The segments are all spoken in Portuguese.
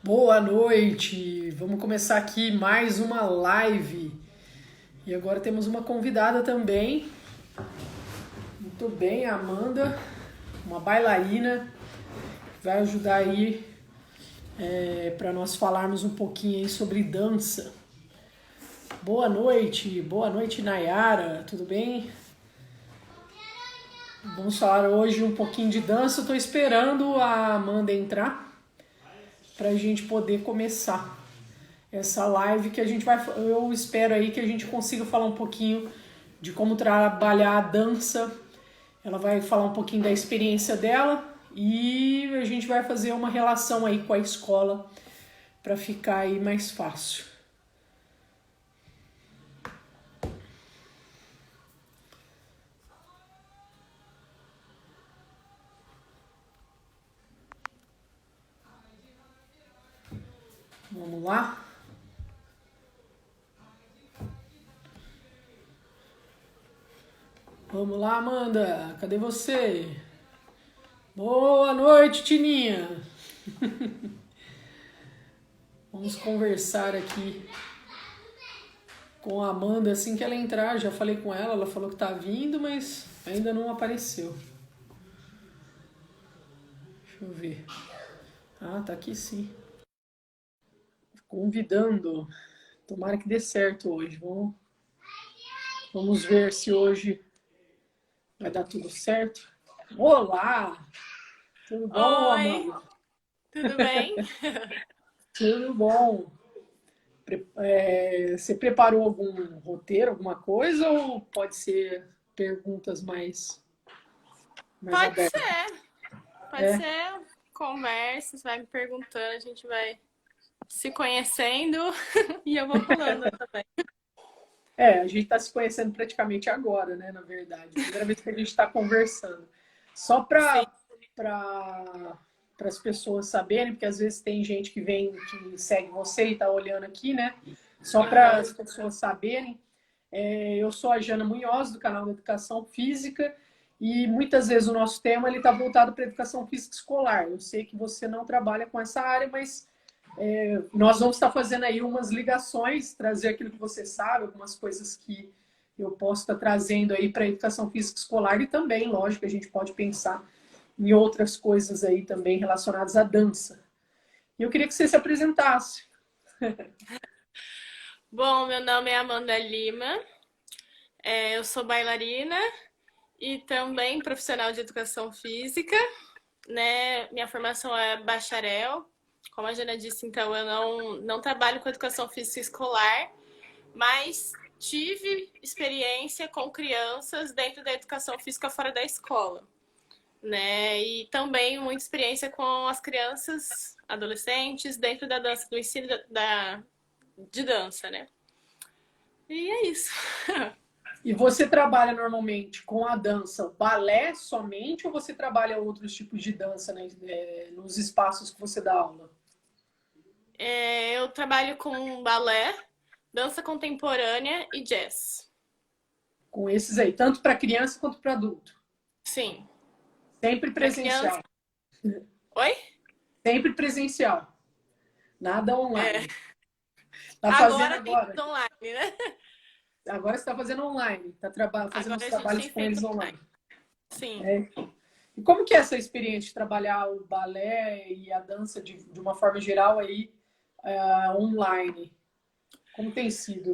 Boa noite! Vamos começar aqui mais uma live. E agora temos uma convidada também. Muito bem, a Amanda, uma bailarina, vai ajudar aí para nós falarmos um pouquinho aí sobre dança. Boa noite, Nayara, tudo bem? Vamos falar hoje um pouquinho de dança. Estou esperando a Amanda entrar para a gente poder começar essa live que a gente vai. Eu espero aí que a gente consiga falar um pouquinho de como trabalhar a dança. Ela vai falar um pouquinho da experiência dela e a gente vai fazer uma relação aí com a escola para ficar aí mais fácil. Vamos lá? Vamos lá, Amanda. Cadê você? Boa noite, Tininha. Vamos conversar aqui com a Amanda assim que ela entrar. Já falei com ela, ela falou que tá vindo, mas ainda não apareceu. Deixa eu ver. Ah, tá aqui sim. Convidando. Tomara que dê certo hoje. Vamos ver se hoje vai dar tudo certo. Olá! Tudo bom, Oi, Amanda? tudo bem? Tudo bom. Você preparou algum roteiro, alguma coisa, ou pode ser perguntas mais Pode abertas? ser, pode É, ser. Conversa, você vai me perguntando, a gente vai se conhecendo e eu vou falando também. a gente está se conhecendo praticamente agora, né? Na verdade, primeira vez que a gente está conversando. Só Sim. para as pessoas saberem, porque às vezes tem gente que vem, que segue você e está olhando aqui, né? Só para Aham. as pessoas saberem, eu sou a Jana Munhoz, do canal da Educação Física, e muitas vezes o nosso tema está voltado para a educação física escolar. Eu sei que você não trabalha com essa área, mas nós vamos estar fazendo aí umas ligações, trazer aquilo que você sabe, algumas coisas que eu posso estar trazendo aí para a educação física escolar e também, lógico, a gente pode pensar em outras coisas aí também relacionadas à dança. E eu queria que você se apresentasse. Bom, meu nome é Amanda Lima, eu sou bailarina e também profissional de educação física, né? Minha formação é bacharel. Como a Jana disse, então eu não trabalho com educação física escolar, mas tive experiência com crianças dentro da educação física fora da escola, né? E também muita experiência com as crianças, adolescentes, dentro da dança, do ensino de dança, né? E é isso. E você trabalha normalmente com a dança balé somente ou você trabalha outros tipos de dança, né, nos espaços que você dá aula? Eu trabalho com balé, dança contemporânea e jazz. Com esses aí, tanto para criança quanto para adulto. Sim. Sempre Para criança. presencial. Oi? Sempre presencial. Nada É. online. Tá fazendo Agora tem agora? tudo online, né? Agora você está fazendo online. Está fazendo Agora os a gente trabalhos tem com feito eles online. online. Sim. É. E como que é essa experiência de trabalhar o balé e a dança de uma forma geral aí online? Como tem sido?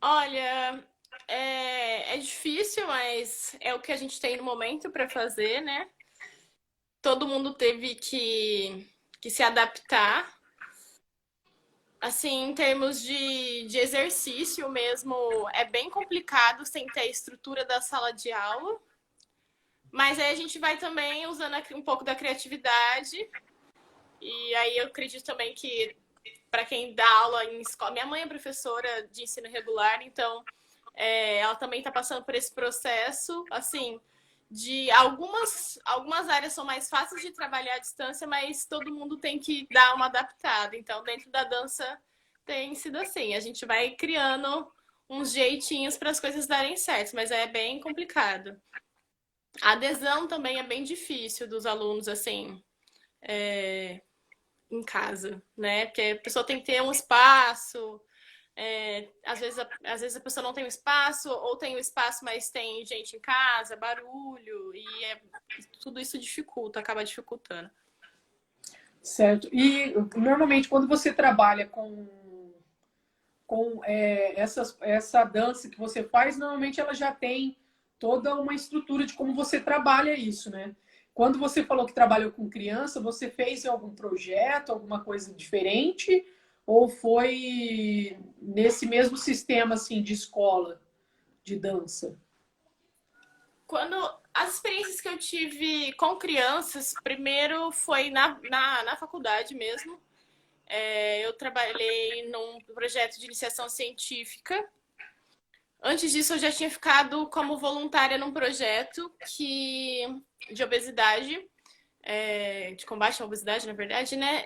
Olha, é difícil, mas é o que a gente tem no momento para fazer, né? Todo mundo teve que se adaptar. Assim, em termos de exercício mesmo, é bem complicado sem ter a estrutura da sala de aula. Mas aí a gente vai também usando um pouco da criatividade. E aí eu acredito também que para quem dá aula em escola, minha mãe é professora de ensino regular, então ela também está passando por esse processo, assim, de algumas áreas são mais fáceis de trabalhar à distância, mas todo mundo tem que dar uma adaptada. Então, dentro da dança tem sido assim, a gente vai criando uns jeitinhos para as coisas darem certo, mas é bem complicado. A adesão também é bem difícil dos alunos, assim, em casa, né? Porque a pessoa tem que ter um espaço. Às vezes a pessoa não tem um espaço, ou tem um espaço, mas tem gente em casa, barulho, e tudo isso dificulta, acaba dificultando. Certo. E normalmente quando você trabalha com essa dança que você faz, normalmente ela já tem toda uma estrutura de como você trabalha isso, né? Quando você falou que trabalhou com criança, você fez algum projeto, alguma coisa diferente? Ou foi nesse mesmo sistema assim de escola de dança? Quando as experiências que eu tive com crianças, primeiro foi na faculdade mesmo. Eu trabalhei num projeto de iniciação científica. Antes disso, eu já tinha ficado como voluntária num projeto de obesidade, de combate à obesidade, na verdade, né?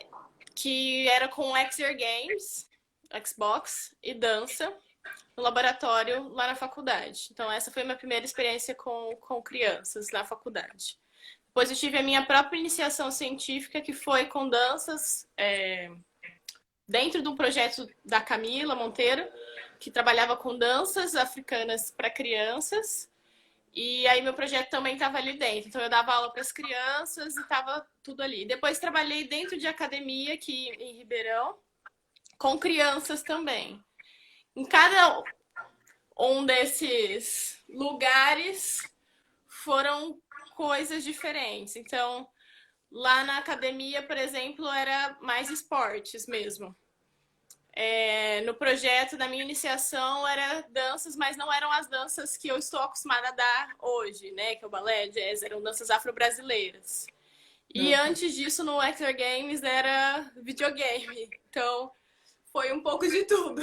Que era com Exer Games, Xbox e dança no laboratório lá na faculdade. Então, essa foi a minha primeira experiência com crianças na faculdade. Depois eu tive a minha própria iniciação científica, que foi com danças dentro de um projeto da Camila Monteiro, que trabalhava com danças africanas para crianças. E aí meu projeto também estava ali dentro. Então eu dava aula para as crianças e estava tudo ali. Depois trabalhei dentro de academia aqui em Ribeirão, com crianças também. Em cada um desses lugares foram coisas diferentes. Então, lá na academia, por exemplo, era mais esportes mesmo. No projeto da minha iniciação era danças, mas não eram as danças que eu estou acostumada a dar hoje, né? Que é o balé, jazz, eram danças afro-brasileiras. E antes disso, no Exer Games era videogame. Então, foi um pouco de tudo.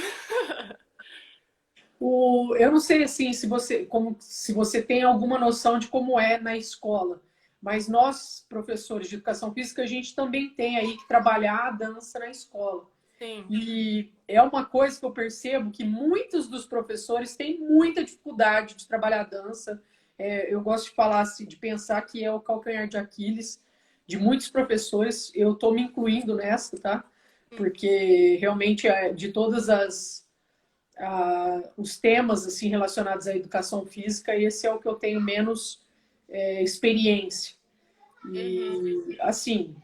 Eu não sei assim se você tem alguma noção de como é na escola, mas nós, professores de educação física, a gente também tem aí que trabalhar a dança na escola. Sim. E é uma coisa que eu percebo que muitos dos professores têm muita dificuldade de trabalhar a dança. Eu gosto de falar assim, de pensar que é o calcanhar de Aquiles de muitos professores. Eu estou me incluindo nessa, tá? Porque realmente de todas os temas assim relacionados à educação física, esse é o que eu tenho menos experiência. E assim,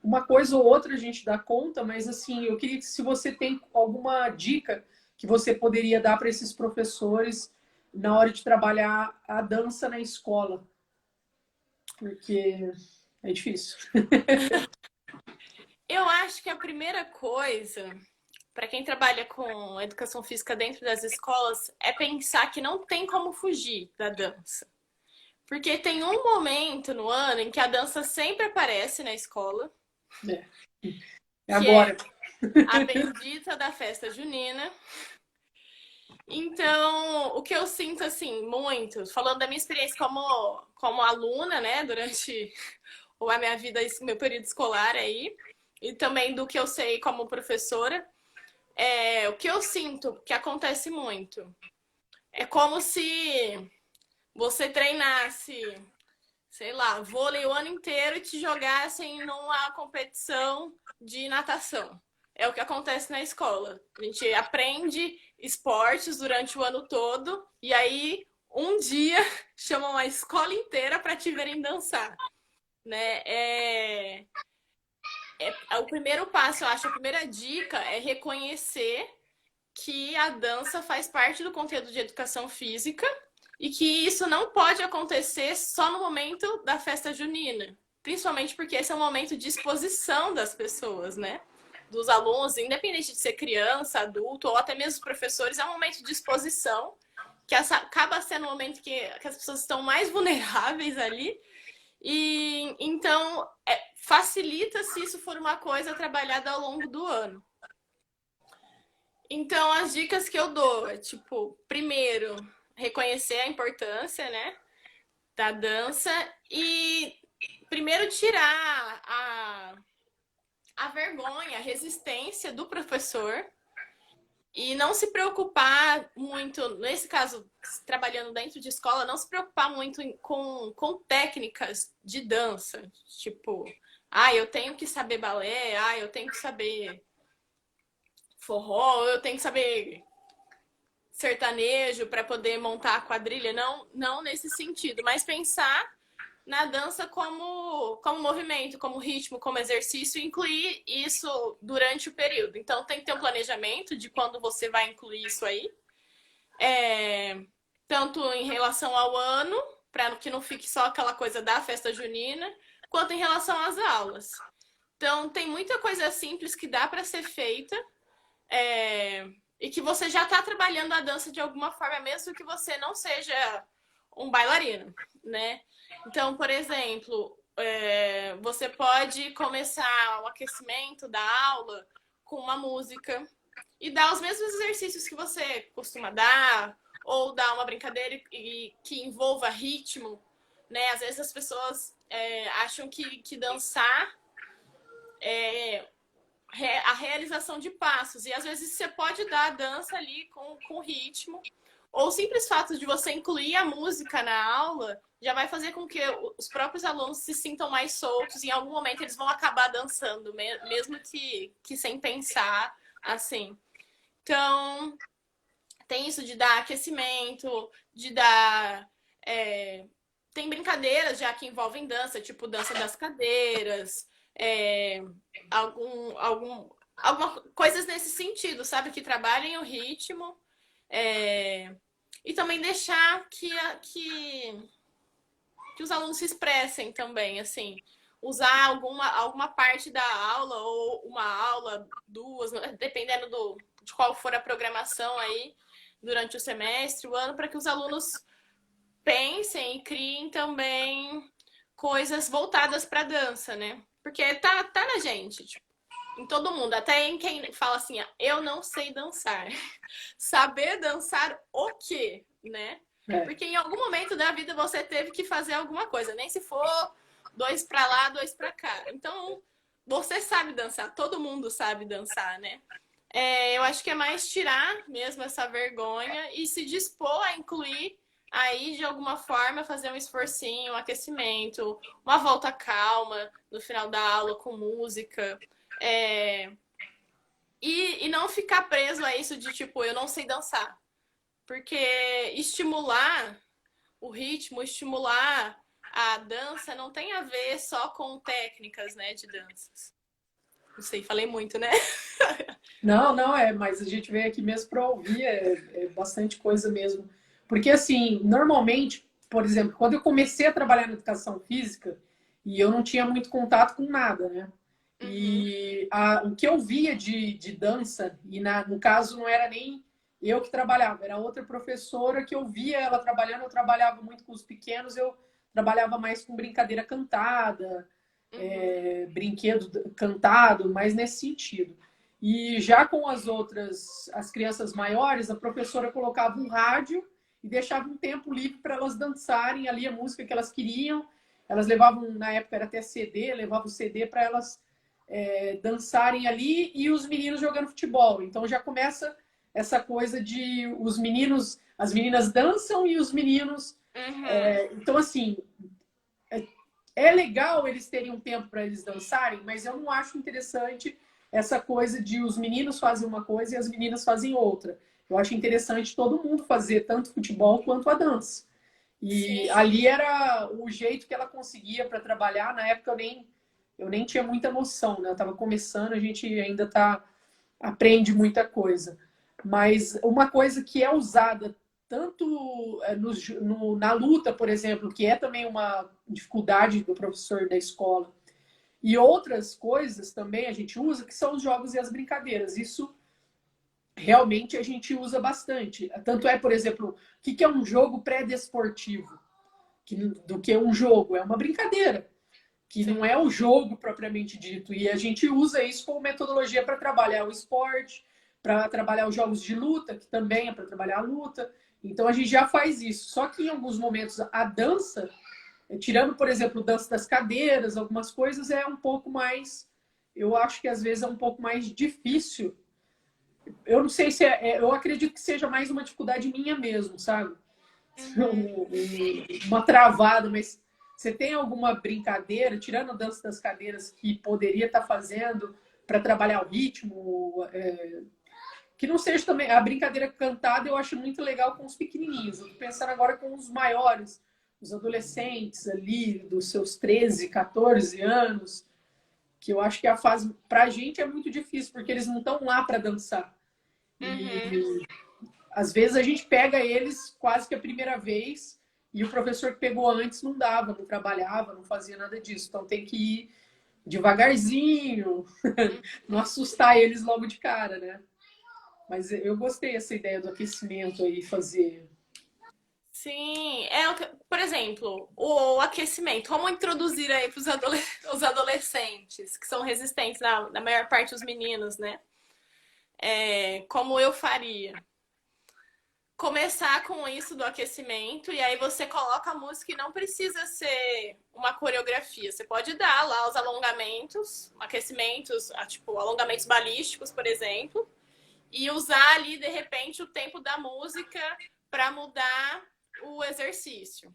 uma coisa ou outra a gente dá conta, mas assim, eu queria que se você tem alguma dica que você poderia dar para esses professores na hora de trabalhar a dança na escola, porque é difícil. Eu acho que a primeira coisa, para quem trabalha com educação física dentro das escolas, é pensar que não tem como fugir da dança. Porque tem um momento no ano em que a dança sempre aparece na escola, É que agora. é a bendita da festa junina. Então, o que eu sinto, assim, muito, falando da minha experiência como aluna, né, durante a minha vida, meu período escolar aí, e também do que eu sei como professora, o que eu sinto que acontece muito é como se você treinasse, sei lá, vôlei o ano inteiro e te jogassem numa competição de natação. É o que acontece na escola. A gente aprende esportes durante o ano todo e aí um dia chamam a escola inteira para te verem dançar, né? O primeiro passo, eu acho, a primeira dica é reconhecer que a dança faz parte do conteúdo de educação física e que isso não pode acontecer só no momento da festa junina. Principalmente porque esse é um momento de exposição das pessoas, né? Dos alunos, independente de ser criança, adulto ou até mesmo os professores, é um momento de exposição que acaba sendo um momento que as pessoas estão mais vulneráveis ali. E então facilita se isso for uma coisa trabalhada ao longo do ano. Então, as dicas que eu dou é, tipo, primeiro, reconhecer a importância, né, da dança e primeiro tirar a vergonha, a resistência do professor e não se preocupar muito, nesse caso, trabalhando dentro de escola, não se preocupar muito com técnicas de dança, tipo, ah, eu tenho que saber balé, ah, eu tenho que saber forró, eu tenho que saber sertanejo para poder montar a quadrilha. Não, não nesse sentido, mas pensar na dança como movimento, como ritmo, como exercício, e incluir isso durante o período. Então, tem que ter um planejamento de quando você vai incluir isso aí, tanto em relação ao ano, para que não fique só aquela coisa da festa junina, quanto em relação às aulas. Então, tem muita coisa simples que dá para ser feita, e que você já está trabalhando a dança de alguma forma, mesmo que você não seja um bailarino, né? Então, por exemplo, você pode começar o aquecimento da aula com uma música e dar os mesmos exercícios que você costuma dar, ou dar uma brincadeira que envolva ritmo, né? Às vezes as pessoas acham que dançar é a realização de passos, e às vezes você pode dar a dança ali com ritmo, ou o simples fato de você incluir a música na aula já vai fazer com que os próprios alunos se sintam mais soltos, e em algum momento eles vão acabar dançando, mesmo que sem pensar, assim. Então, tem isso de dar aquecimento, de dar... tem brincadeiras já que envolvem dança, tipo dança das cadeiras, alguma coisas nesse sentido, sabe? Que trabalhem o ritmo, e também deixar que os alunos se expressem também, assim, usar alguma parte da aula, ou uma aula, duas, dependendo de qual for a programação aí durante o semestre, o ano, para que os alunos pensem e criem também coisas voltadas para dança, né? Porque tá na gente, tipo, em todo mundo, até em quem fala assim, eu não sei dançar. Saber dançar o quê, né? Porque em algum momento da vida você teve que fazer alguma coisa, nem se for 2 para lá, 2 para cá. Então, você sabe dançar, todo mundo sabe dançar, né? Eu acho que é mais tirar mesmo essa vergonha e se dispor a incluir aí, de alguma forma, fazer um esforcinho, um aquecimento, uma volta calma no final da aula com música. E não ficar preso a isso de, tipo, eu não sei dançar. Porque estimular o ritmo, estimular a dança não tem a ver só com técnicas, né, de danças. Não sei, falei muito, né? Não, não é, mas a gente veio aqui mesmo para ouvir, bastante coisa mesmo. Porque, assim, normalmente, por exemplo, quando eu comecei a trabalhar na educação física, e eu não tinha muito contato com nada, né? E o que eu via de dança, e no caso não era nem eu que trabalhava, era outra professora que eu via ela trabalhando, eu trabalhava muito com os pequenos, eu trabalhava mais com brincadeira cantada, brinquedo cantado, mais nesse sentido. E já com as crianças maiores, a professora colocava um rádio e deixava um tempo livre para elas dançarem ali a música que elas queriam. Elas levavam, na época era até CD, levavam o CD para elas dançarem ali, e os meninos jogando futebol. Então já começa essa coisa de as meninas dançam e os meninos... então, assim, é legal eles terem um tempo para eles dançarem, mas eu não acho interessante essa coisa de os meninos fazem uma coisa e as meninas fazem outra. Eu acho interessante todo mundo fazer tanto futebol quanto a dança. E sim, ali era o jeito que ela conseguia para trabalhar. Na época eu nem tinha muita noção, né? Eu estava começando, a gente ainda aprende muita coisa. Mas uma coisa que é usada tanto na luta, por exemplo, que é também uma dificuldade do professor da escola, e outras coisas também a gente usa, que são os jogos e as brincadeiras. Isso realmente a gente usa bastante. Tanto é, por exemplo, o que é um jogo pré-desportivo? Do que um jogo? É uma brincadeira, que não é o jogo propriamente dito. E a gente usa isso como metodologia para trabalhar o esporte, para trabalhar os jogos de luta, que também é para trabalhar a luta. Então a gente já faz isso. Só que em alguns momentos a dança, tirando, por exemplo, dança das cadeiras, algumas coisas é um pouco mais... Eu acho que às vezes é um pouco mais difícil. Eu não sei se eu acredito que seja mais uma dificuldade minha mesmo, sabe? Uma travada, mas Você tem alguma brincadeira, tirando a dança das cadeiras, que poderia estar fazendo para trabalhar o ritmo? Que não seja também. A brincadeira cantada eu acho muito legal com os pequenininhos. Eu tô pensando agora com os maiores, os adolescentes ali, dos seus 13, 14 anos, que eu acho que a fase, pra gente, é muito difícil, porque eles não estão lá para dançar. Uhum. E às vezes a gente pega eles quase que a primeira vez e o professor que pegou antes não dava, não trabalhava, não fazia nada disso. Então tem que ir devagarzinho, não assustar eles logo de cara, né? Mas eu gostei dessa ideia do aquecimento aí, fazer. Sim, por exemplo, o aquecimento. Como introduzir aí para os adolescentes, que são resistentes, na maior parte os meninos, né? Como eu faria? Começar com isso do aquecimento e aí você coloca a música e não precisa ser uma coreografia. Você pode dar lá os alongamentos, aquecimentos, tipo alongamentos balísticos, por exemplo, e usar ali de repente o tempo da música para mudar o exercício.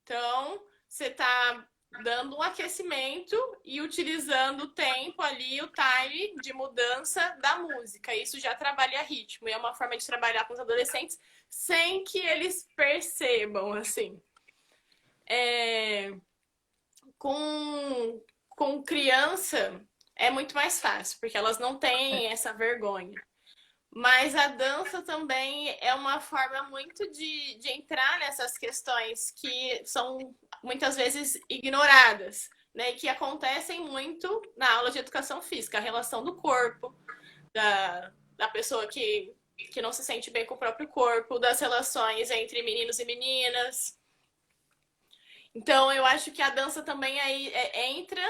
Então, você está dando um aquecimento e utilizando o tempo ali, o time de mudança da música. Isso já trabalha ritmo. E é uma forma de trabalhar com os adolescentes sem que eles percebam, assim. Com criança é muito mais fácil, porque elas não têm essa vergonha. Mas a dança também é uma forma muito de entrar nessas questões que são muitas vezes ignoradas, né? E que acontecem muito na aula de educação física, a relação do corpo, da pessoa que não se sente bem com o próprio corpo, das relações entre meninos e meninas. Então, eu acho que a dança também aí entra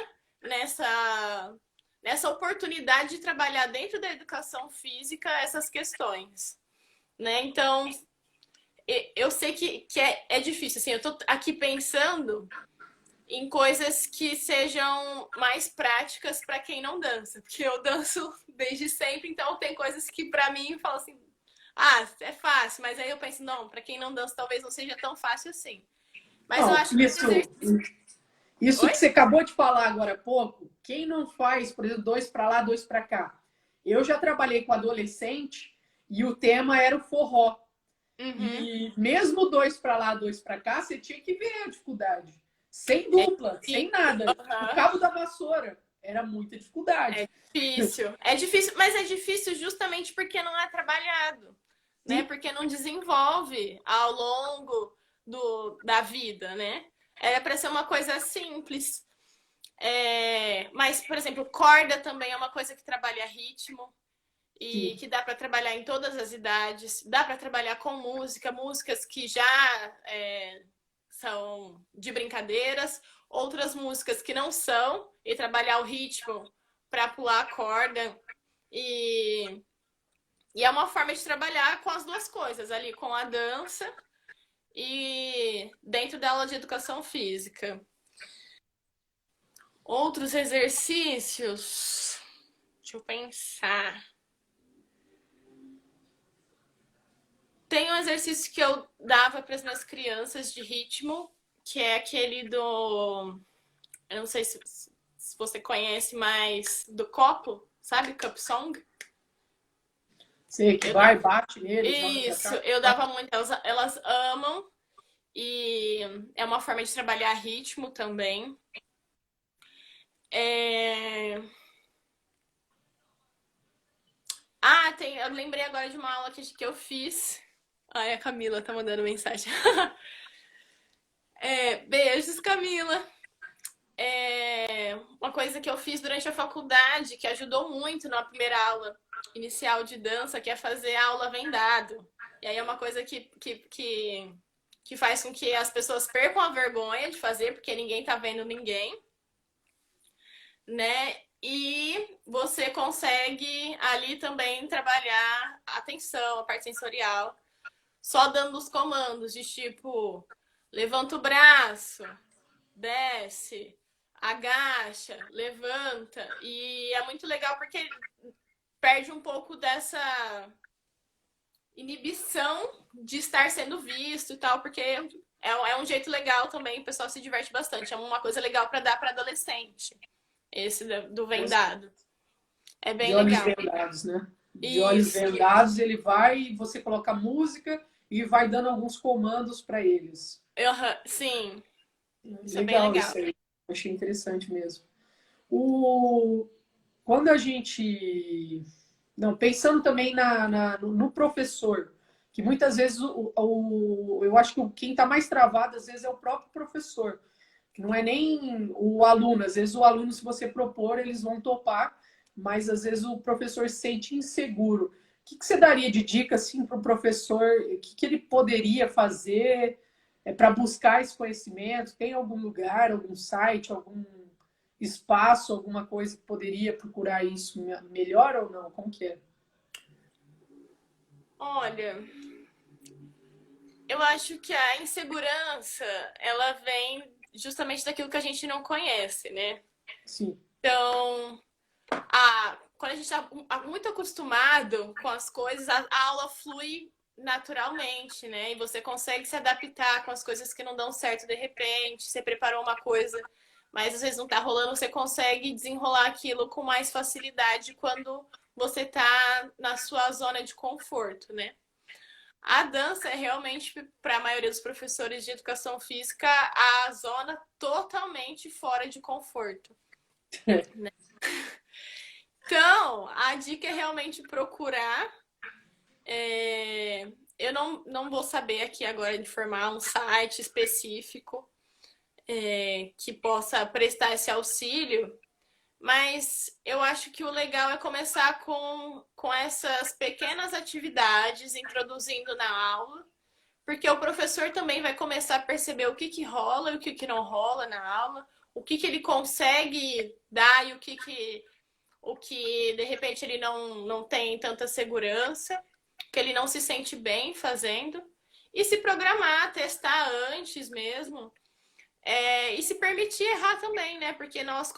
nessa oportunidade de trabalhar dentro da educação física essas questões, né? Então, eu sei que é difícil, assim, eu tô aqui pensando em coisas que sejam mais práticas para quem não dança, porque eu danço desde sempre, então tem coisas que para mim falam assim, é fácil, mas aí eu penso, não, para quem não dança talvez não seja tão fácil assim. Mas eu Não, acho que os exercícios... isso Oi? que você acabou de falar agora há pouco, quem não faz, por exemplo, dois para lá, dois para cá? Eu já trabalhei com adolescente e o tema era o forró. Uhum. E mesmo dois para lá, dois para cá, você tinha que ver a dificuldade. Sem dupla, sem nada. O Uhum. cabo da vassoura era muita dificuldade. É difícil, mas é difícil justamente porque não é trabalhado, né? Sim. Porque não desenvolve ao longo da vida, né? Era para ser uma coisa simples. Mas, por exemplo, corda também é uma coisa que trabalha ritmo e Sim. que dá para trabalhar em todas as idades. Dá para trabalhar com músicas que já são de brincadeiras, outras músicas que não são, e trabalhar o ritmo para pular a corda. E é uma forma de trabalhar com as duas coisas, ali com a dança e dentro da aula de educação física. Outros exercícios. Deixa eu pensar. Tem um exercício que eu dava para as minhas crianças de ritmo, que é aquele do. Eu não sei se você conhece, mas do copo, sabe? Cup Song. Sei que Eu vai, dava... bate nele, joga pra Isso, cá. eu dava muito. Elas amam e é uma forma de trabalhar ritmo também. É... eu lembrei agora de uma aula que eu fiz. Ai, a Camila tá mandando mensagem. Beijos, Camila. Uma coisa que eu fiz durante a faculdade, que ajudou muito na primeira aula inicial de dança, que é fazer a aula vendado. E aí é uma coisa que faz com que as pessoas percam a vergonha de fazer, porque ninguém tá vendo ninguém, né? E você consegue ali também trabalhar a atenção, a parte sensorial, só dando os comandos de tipo, levanta o braço, desce, agacha, levanta. E é muito legal porque perde um pouco dessa inibição de estar sendo visto e tal, porque é um jeito legal também, o pessoal se diverte bastante. É uma coisa legal para dar para adolescente, esse do vendado. É De bem olhos legal. vendados, né? De olhos Isso. vendados, ele vai, você coloca música e vai dando alguns comandos para eles. Sim, isso é bem Legal legal. isso aí. Achei interessante mesmo. O... Quando a gente. Não, pensando também no professor, que muitas vezes eu acho que quem está mais travado, às vezes, é o próprio professor, que não é nem o aluno. Às vezes, o aluno, se você propor, eles vão topar, mas às vezes o professor se sente inseguro. O que você daria de dica assim, para o professor? O que ele poderia fazer para buscar esse conhecimento? Tem algum lugar, algum site, algum espaço, alguma coisa que poderia procurar isso melhor ou não? Como que é? Olha, eu acho que a insegurança, ela vem justamente daquilo que a gente não conhece, né? Sim. Então, quando a gente está muito acostumado com as coisas, a aula flui naturalmente, né? E você consegue se adaptar com as coisas que não dão certo de repente. Você preparou uma coisa, mas às vezes não tá rolando, você consegue desenrolar aquilo com mais facilidade quando você tá na sua zona de conforto, né? A dança é realmente, para a maioria dos professores de educação física, a zona totalmente fora de conforto. Né? Então, a dica é realmente procurar. Eu não vou saber aqui agora informar um site específico que possa prestar esse auxílio, mas eu acho que o legal é começar com essas pequenas atividades, introduzindo na aula, porque o professor também vai começar a perceber o que rola e o que não rola na aula, o que ele consegue dar e o que de repente ele não tem tanta segurança, que ele não se sente bem fazendo, e se programar, testar antes mesmo, e se permitir errar também, né? Porque nós,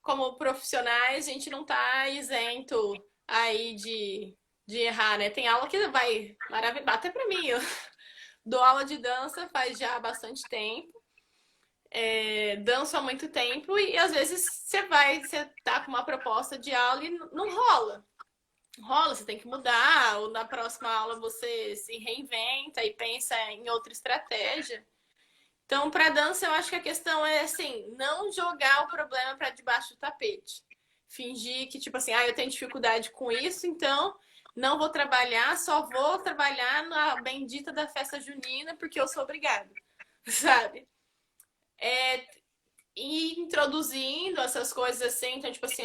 como profissionais, a gente não tá isento aí de errar, né? Tem aula que vai maravilhar, até pra mim, eu dou aula de dança faz já bastante tempo, danço há muito tempo e às vezes você tá com uma proposta de aula e não rola. Rola, você tem que mudar, ou na próxima aula você se reinventa e pensa em outra estratégia. Então, para dança, eu acho que a questão é assim, não jogar o problema para debaixo do tapete. Fingir que, tipo assim, eu tenho dificuldade com isso, então não vou trabalhar, só vou trabalhar na bendita da festa junina porque eu sou obrigada, sabe? E introduzindo essas coisas assim, então, tipo assim,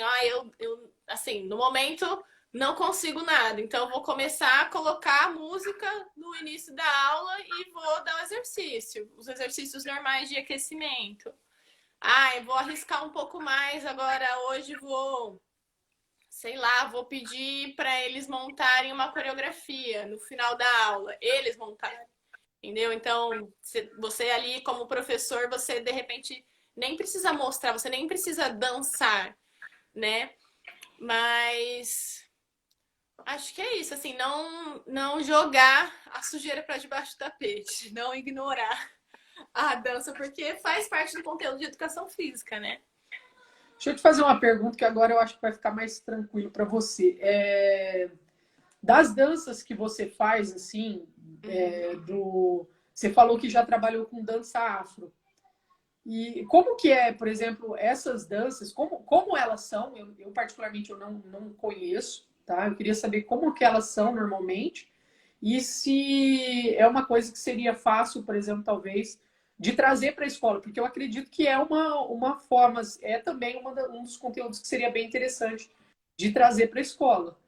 assim, no momento não consigo nada, então eu vou começar a colocar a música no início da aula e vou dar o exercício, os exercícios normais de aquecimento. Eu vou arriscar um pouco mais agora, hoje vou, sei lá, vou pedir para eles montarem uma coreografia no final da aula, eles montarem. Entendeu? Então, você ali, como professor, você de repente nem precisa mostrar, você nem precisa dançar, né? Mas acho que é isso, assim, não jogar a sujeira para debaixo do tapete, não ignorar a dança, porque faz parte do conteúdo de educação física, né? Deixa eu te fazer uma pergunta que agora eu acho que vai ficar mais tranquilo para você. Das danças que você faz, assim, você falou que já trabalhou com dança afro. E como que é, por exemplo, essas danças, como elas são? Eu particularmente, eu não conheço, tá? Eu queria saber como que elas são normalmente e se é uma coisa que seria fácil, por exemplo, talvez, de trazer para a escola, porque eu acredito que é uma forma, é também um dos conteúdos que seria bem interessante de trazer para a escola.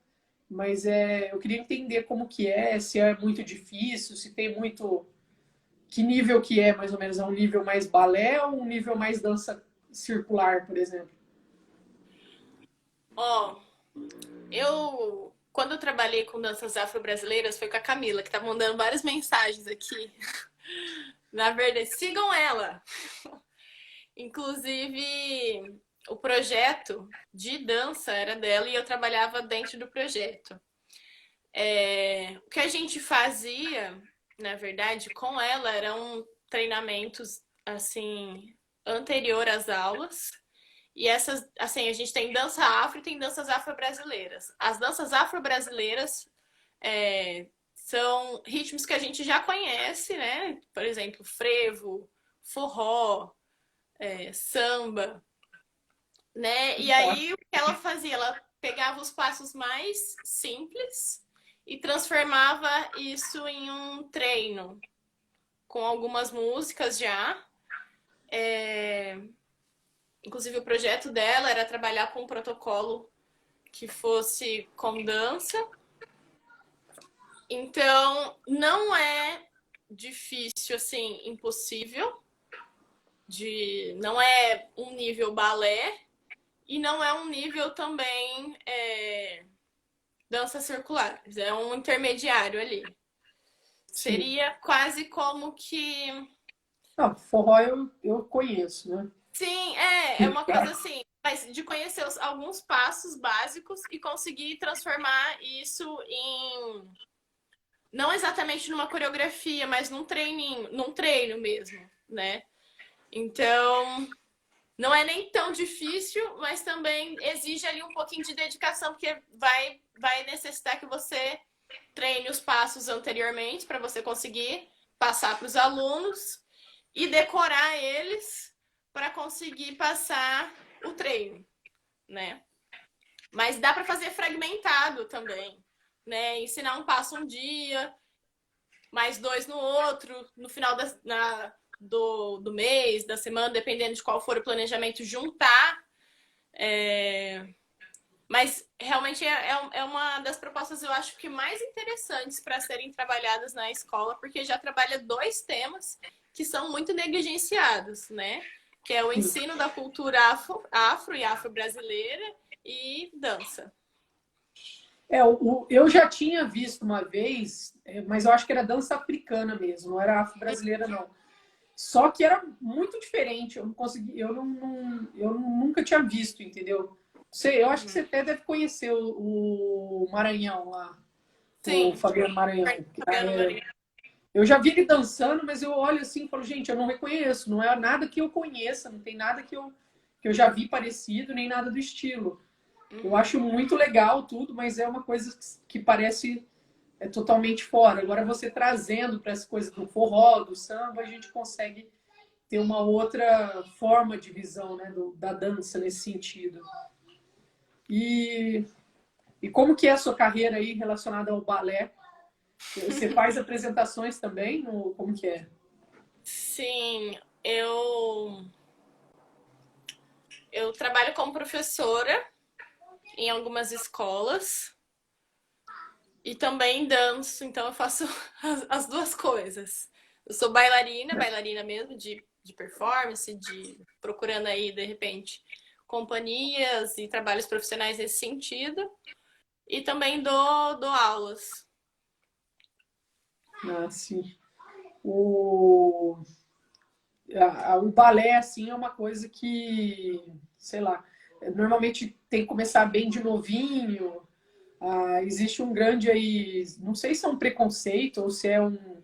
Mas eu queria entender como que se é muito difícil, se tem muito. Que nível que é, mais ou menos? É um nível mais balé ou um nível mais dança circular, por exemplo? Ó, quando eu trabalhei com danças afro-brasileiras, foi com a Camila, que tá mandando várias mensagens aqui. Na verdade, sigam ela. Inclusive, o projeto de dança era dela e eu trabalhava dentro do projeto. O que a gente fazia na verdade, com ela eram treinamentos assim anterior às aulas. E essas, assim, a gente tem dança afro e tem danças afro-brasileiras. As danças afro-brasileiras são ritmos que a gente já conhece, né? Por exemplo, frevo, forró, samba, né? E aí o que ela fazia? Ela pegava os passos mais simples e transformava isso em um treino com algumas músicas já. Inclusive, o projeto dela era trabalhar com um protocolo que fosse com dança. Então, não é difícil, assim, impossível. Não é um nível balé e não é um nível também dança circular. É um intermediário ali. Sim. Seria quase como que... Não, forró eu conheço, né? Sim, é uma coisa assim, mas de conhecer alguns passos básicos e conseguir transformar isso em não exatamente numa coreografia, mas num treininho, num treino mesmo, né? Então, não é nem tão difícil, mas também exige ali um pouquinho de dedicação, porque vai necessitar que você treine os passos anteriormente para você conseguir passar para os alunos e decorar eles para conseguir passar o treino, né? Mas dá para fazer fragmentado também, né? Ensinar um passo um dia, mais dois no outro, no final do mês, da semana, dependendo de qual for o planejamento, juntar. Mas realmente é uma das propostas, eu acho que mais interessantes para serem trabalhadas na escola, porque já trabalha dois temas que são muito negligenciados, né? Que é o ensino da cultura afro e afro-brasileira e dança. Eu já tinha visto uma vez, mas eu acho que era dança africana mesmo, não era afro-brasileira, não. Só que era muito diferente, eu não consegui, eu nunca tinha visto, entendeu? Eu acho que você até deve conhecer o Maranhão lá, o Sim, Fabiano Maranhão. Fabiano Maria. Eu já vi ele dançando, mas eu olho assim e falo, gente, eu não reconheço, não é nada que eu conheça, não tem nada que eu já vi parecido, nem nada do estilo. Eu acho muito legal tudo, mas é uma coisa que parece totalmente fora. Agora, você trazendo para essa coisa do forró, do samba, a gente consegue ter uma outra forma de visão, né, da dança nesse sentido. E, e como que é a sua carreira aí relacionada ao balé? Você faz apresentações também? Como que é? Sim, eu trabalho como professora em algumas escolas e também danço, então eu faço as duas coisas. Eu sou bailarina, bailarina mesmo, de performance, procurando aí, de repente, companhias e trabalhos profissionais nesse sentido. E também dou aulas. Ah, sim. O, o balé, assim, é uma coisa que, sei lá, normalmente tem que começar bem de novinho. Existe um grande aí, não sei se é um preconceito ou se é um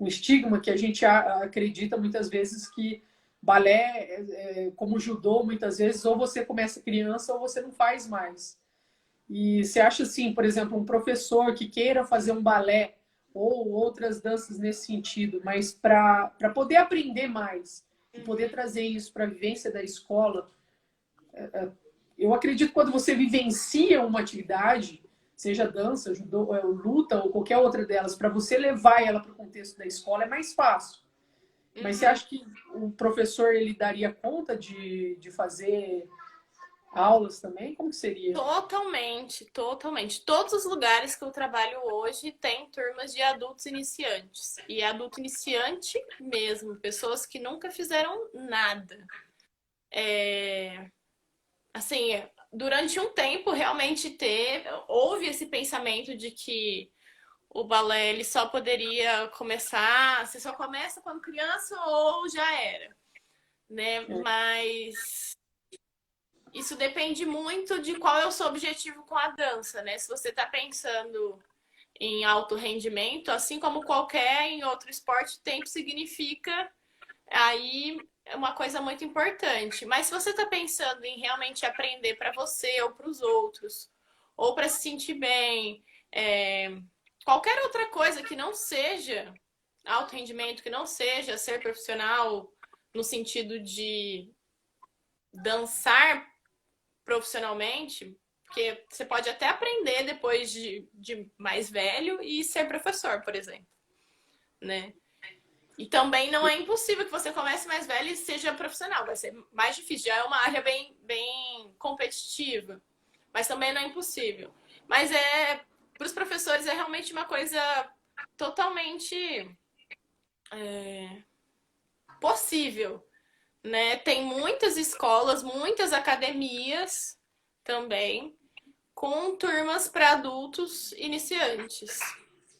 estigma que a gente acredita muitas vezes que balé, como judô, muitas vezes, ou você começa criança ou você não faz mais. E você acha assim, por exemplo, um professor que queira fazer um balé ou outras danças nesse sentido, mas para poder aprender mais e poder trazer isso para a vivência da escola, eu acredito que quando você vivencia uma atividade, seja dança, judô, luta ou qualquer outra delas, para você levar ela para o contexto da escola é mais fácil. Mas você acha que o professor ele daria conta de fazer aulas também? Como que seria? Totalmente, totalmente. Todos os lugares que eu trabalho hoje têm turmas de adultos iniciantes. E adulto iniciante mesmo, pessoas que nunca fizeram nada. Assim, durante um tempo realmente houve esse pensamento de que o balé ele só poderia começar, você só começa quando criança ou já era, né? Mas isso depende muito de qual é o seu objetivo com a dança, né? Se você está pensando em alto rendimento, assim como qualquer em outro esporte, tempo significa aí é uma coisa muito importante. Mas se você está pensando em realmente aprender para você ou para os outros, ou para se sentir bem, qualquer outra coisa que não seja alto rendimento, que não seja ser profissional no sentido de dançar profissionalmente, porque você pode até aprender depois de mais velho e ser professor, por exemplo, né? E também não é impossível que você comece mais velho e seja profissional. Vai ser mais difícil. Já é uma área bem competitiva. Mas também não é impossível. Mas para os professores é realmente uma coisa totalmente possível, né? Tem muitas escolas, muitas academias também com turmas para adultos iniciantes.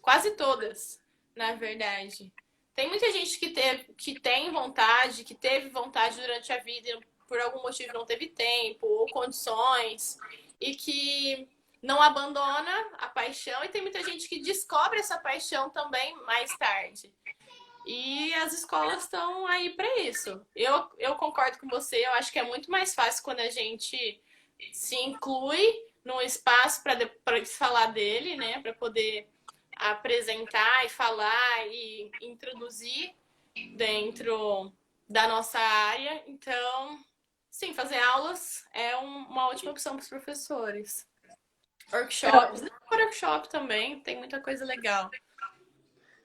Quase todas, na verdade. Tem muita gente que tem vontade, que teve vontade durante a vida e por algum motivo não teve tempo ou condições e que não abandona a paixão, e tem muita gente que descobre essa paixão também mais tarde. E as escolas estão aí para isso. Eu concordo com você, eu acho que é muito mais fácil quando a gente se inclui num espaço para falar dele, né? Para poder apresentar e falar e introduzir dentro da nossa área. Então, sim, fazer aulas é uma ótima opção para os professores. Workshops, não workshop também, tem muita coisa legal.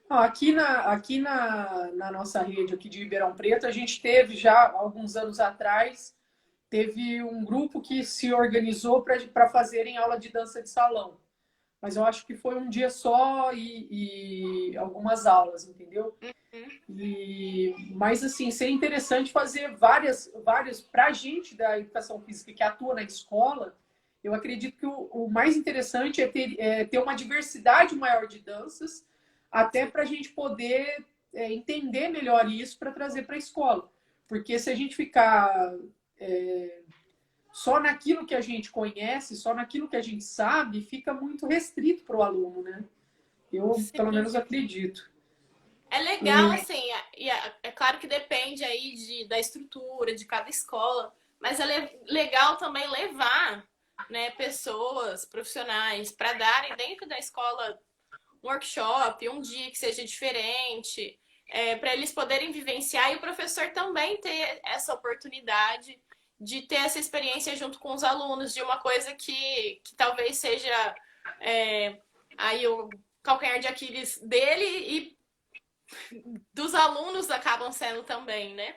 Aqui na nossa rede aqui de Ribeirão Preto, a gente teve já, alguns anos atrás, teve um grupo que se organizou para fazerem aula de dança de salão. Mas eu acho que foi um dia só e algumas aulas, entendeu? Mas, assim, seria interessante fazer várias para a gente da educação física que atua na escola. Eu acredito que o mais interessante é ter uma diversidade maior de danças, até para a gente poder entender melhor isso para trazer para a escola. Porque se a gente ficar só naquilo que a gente conhece, só naquilo que a gente sabe, fica muito restrito para o aluno, né? Eu, pelo Sim. menos, acredito. É legal, assim, é claro que depende aí da estrutura de cada escola, mas é legal também levar, né, pessoas profissionais para darem dentro da escola um workshop, um dia que seja diferente, para eles poderem vivenciar e o professor também ter essa oportunidade de ter essa experiência junto com os alunos, de uma coisa que talvez seja aí o calcanhar de Aquiles dele e dos alunos acabam sendo também, né?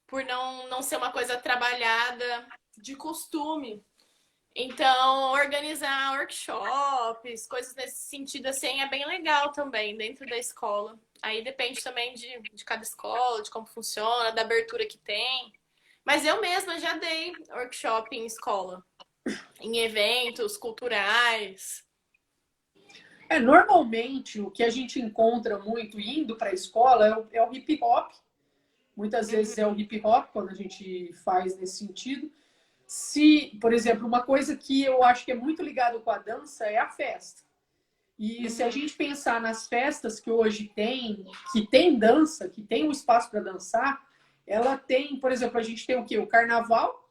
Por não ser uma coisa trabalhada de costume. Então, organizar workshops, coisas nesse sentido assim, é bem legal também dentro da escola. Aí depende também de cada escola, de como funciona, da abertura que tem. Mas eu mesma já dei workshop em escola, em eventos culturais. Normalmente, o que a gente encontra muito indo para a escola é o hip hop. Muitas vezes é o hip hop, quando a gente faz nesse sentido. Se, por exemplo, uma coisa que eu acho que é muito ligado com a dança é a festa. E se a gente pensar nas festas que hoje tem, que tem dança, que tem um espaço para dançar, ela tem, por exemplo, a gente tem o quê? O carnaval,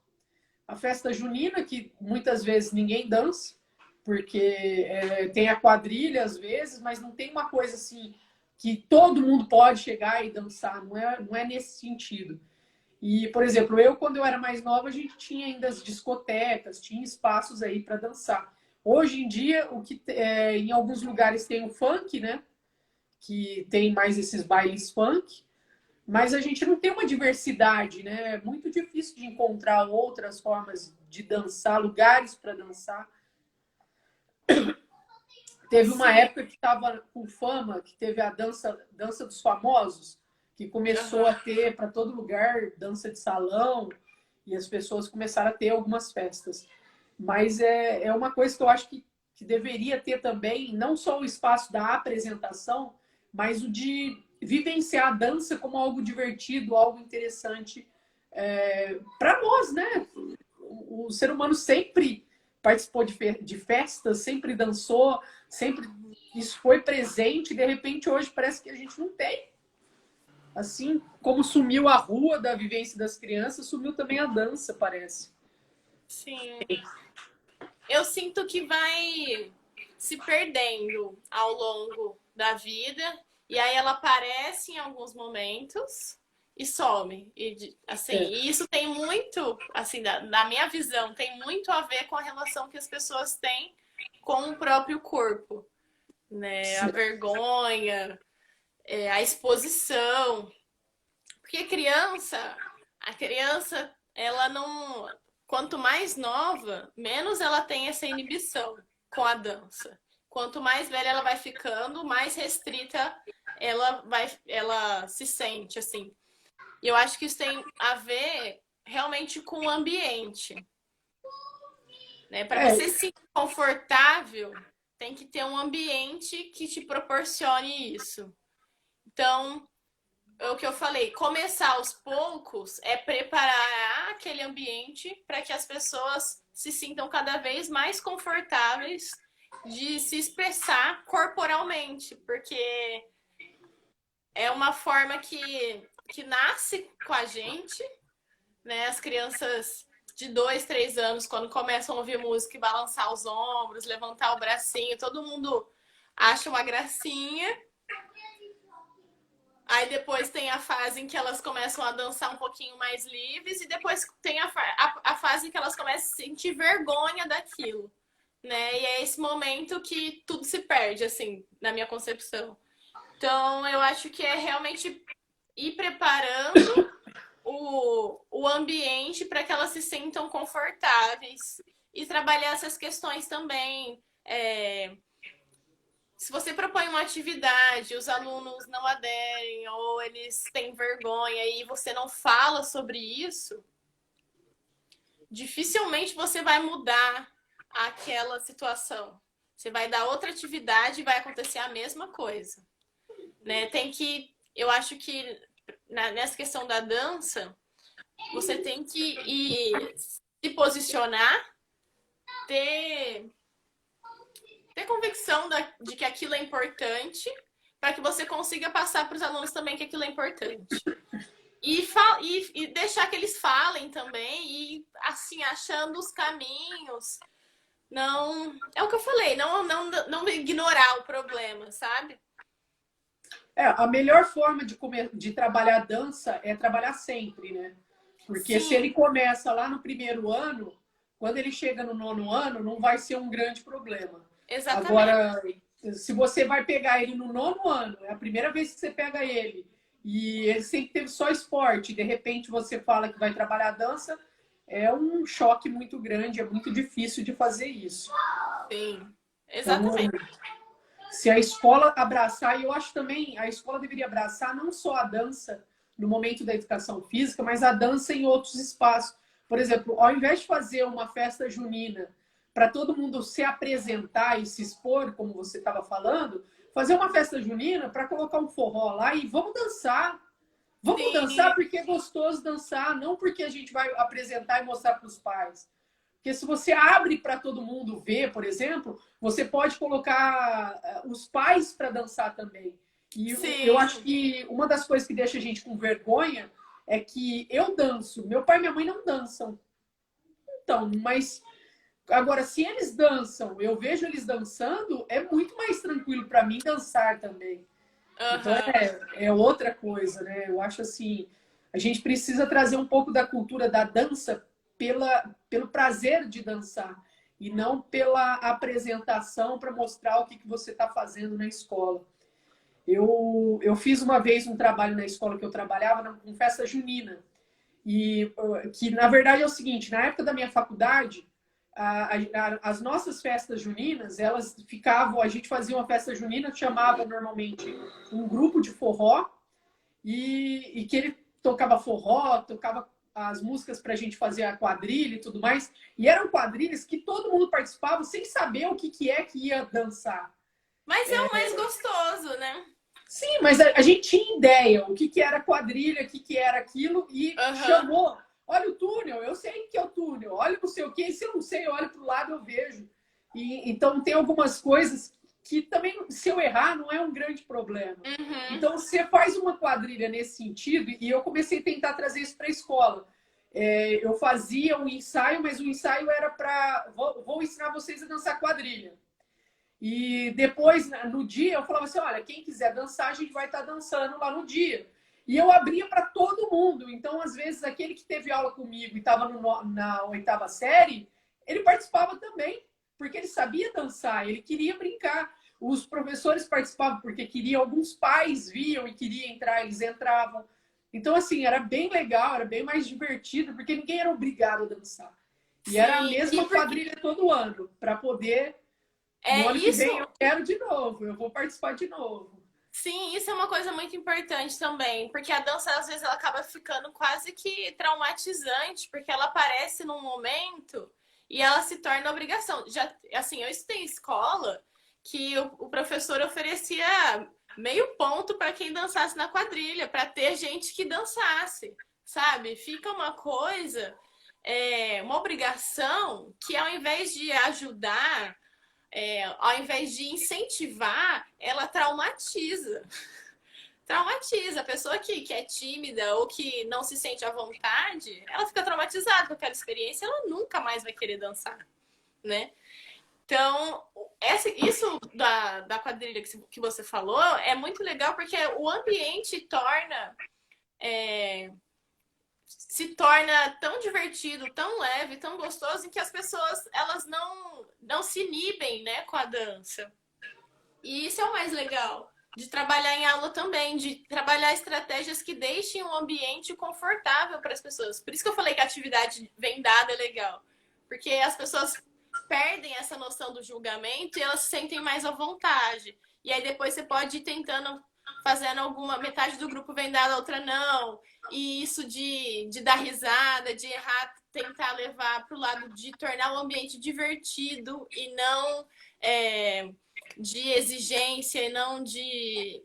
a festa junina, que muitas vezes ninguém dança, porque tem a quadrilha às vezes, mas não tem uma coisa assim que todo mundo pode chegar e dançar, não é nesse sentido. E, por exemplo, quando eu era mais nova, a gente tinha ainda as discotecas, tinha espaços aí para dançar. Hoje em dia, em alguns lugares tem o funk, né? Que tem mais esses bailes funk, mas a gente não tem uma diversidade, né? É muito difícil de encontrar outras formas de dançar, lugares para dançar. Teve uma Sim. época que estava com fama, que teve a dança dos famosos, que começou a ter para todo lugar dança de salão, e as pessoas começaram a ter algumas festas. Mas é uma coisa que eu acho que deveria ter também, não só o espaço da apresentação, mas o de vivenciar a dança como algo divertido, algo interessante para nós, né? O ser humano sempre participou de festas, sempre dançou, sempre isso foi presente, e de repente hoje parece que a gente não tem. Assim como sumiu a rua da vivência das crianças, sumiu também a dança, parece. Sim. Eu sinto que vai se perdendo ao longo da vida, e aí ela aparece em alguns momentos e some. E, assim, e isso tem muito, assim, da minha visão, tem muito a ver com a relação que as pessoas têm com o próprio corpo, né? A vergonha, a exposição. Porque a criança, ela não. Quanto mais nova, menos ela tem essa inibição com a dança. Quanto mais velha ela vai ficando, mais restrita ela se sente, assim. E eu acho que isso tem a ver realmente com o ambiente. Né? Para você se sentir confortável, tem que ter um ambiente que te proporcione isso. Então, é o que eu falei, começar aos poucos é preparar aquele ambiente para que as pessoas se sintam cada vez mais confortáveis de se expressar corporalmente, porque é uma forma que nasce com a gente, né? As crianças de 2, 3 anos, quando começam a ouvir música e balançar os ombros, levantar o bracinho, todo mundo acha uma gracinha. Aí depois tem a fase em que elas começam a dançar um pouquinho mais livres e depois tem a fase em que elas começam a sentir vergonha daquilo, né? E é esse momento que tudo se perde, assim, na minha concepção. Então, eu acho que é realmente ir preparando o ambiente para que elas se sintam confortáveis e trabalhar essas questões também. Se você propõe uma atividade, os alunos não aderem ou eles têm vergonha e você não fala sobre isso, dificilmente você vai mudar aquela situação. Você vai dar outra atividade e vai acontecer a mesma coisa. Né? Eu acho que nessa questão da dança, você tem que se posicionar, ter convicção de que aquilo é importante, para que você consiga passar para os alunos também que aquilo é importante. E deixar que eles falem também, e assim, achando os caminhos. Não, é o que eu falei, não ignorar o problema, sabe? A melhor forma de trabalhar a dança é trabalhar sempre, né? Porque se ele começa lá no primeiro ano, quando ele chega no 9º ano, não vai ser um grande problema. Exatamente. Agora, se você vai pegar ele no 9º ano, é a primeira vez que você pega ele, e ele sempre teve só esporte, de repente você fala que vai trabalhar dança, é um choque muito grande, é muito difícil de fazer isso. Sim, exatamente. Então, se a escola abraçar, e eu acho também, a escola deveria abraçar não só a dança no momento da educação física, mas a dança em outros espaços. Por exemplo, ao invés de fazer uma festa junina para todo mundo se apresentar e se expor, como você estava falando, fazer uma festa junina para colocar um forró lá e vamos dançar. Vamos dançar porque é gostoso dançar, não porque a gente vai apresentar e mostrar para os pais. Porque se você abre para todo mundo ver, por exemplo, você pode colocar os pais para dançar também. E eu acho que uma das coisas que deixa a gente com vergonha é que eu danço, meu pai e minha mãe não dançam. Então, mas agora, se eles dançam, eu vejo eles dançando, é muito mais tranquilo para mim dançar também. Então é outra coisa, né? Eu acho assim, a gente precisa trazer um pouco da cultura da dança pelo prazer de dançar e não pela apresentação para mostrar o que você está fazendo na escola. Eu fiz uma vez um trabalho na escola que eu trabalhava com festa junina. E que, na verdade, é o seguinte, na época da minha faculdade, as nossas festas juninas, elas ficavam, a gente fazia uma festa junina, chamava normalmente um grupo de forró, e que ele tocava forró, tocava as músicas para a gente fazer a quadrilha e tudo mais, e eram quadrilhas que todo mundo participava sem saber o que é que ia dançar. Mas é o mais gostoso, né? Sim, mas a gente tinha ideia o que era quadrilha, o que era aquilo, e chamou. olha o túnel, eu sei que é o túnel, olha não sei o que, se eu não sei, eu olho para o lado, eu vejo. Então, tem algumas coisas que também, se eu errar, não é um grande problema. Uhum. Então, você faz uma quadrilha nesse sentido, e eu comecei a tentar trazer isso para a escola. Eu fazia um ensaio, mas o ensaio era para... Vou ensinar vocês a dançar quadrilha. E depois, no dia, eu falava assim, olha, quem quiser dançar, a gente vai estar dançando lá no dia. E eu abria para todo mundo. Então, às vezes, aquele que teve aula comigo e estava na oitava série, ele participava também, porque ele sabia dançar, ele queria brincar. Os professores participavam porque queriam, alguns pais viam e queriam entrar, eles entravam. Então, assim, era bem legal, era bem mais divertido, porque ninguém era obrigado a dançar. E era a Sim, mesma quadrilha todo ano, para poder no ano que isso. vem eu quero de novo, eu vou participar de novo. Sim, isso é uma coisa muito importante também, porque a dança às vezes ela acaba ficando quase que traumatizante, porque ela aparece num momento e ela se torna obrigação. Já, assim, eu estudei em escola que o professor oferecia meio ponto para quem dançasse na quadrilha, para ter gente que dançasse, sabe? Fica uma coisa, uma obrigação que ao invés de ajudar ao invés de incentivar, ela traumatiza. Traumatiza. A pessoa que é tímida ou que não se sente à vontade, ela fica traumatizada com aquela experiência, ela nunca mais vai querer dançar, né? Então, isso da quadrilha que você falou é muito legal porque o ambiente se torna tão divertido, tão leve, tão gostoso, em que as pessoas elas não se inibem, né, com a dança. E isso é o mais legal de trabalhar em aula também, de trabalhar estratégias que deixem o ambiente confortável para as pessoas. Por isso que eu falei que a atividade vendada é legal, porque as pessoas perdem essa noção do julgamento e elas se sentem mais à vontade. E aí depois você pode ir tentando fazendo alguma metade do grupo vendada, a outra não. E isso de dar risada, de errar, tentar levar para o lado de tornar o ambiente divertido e não de exigência e não de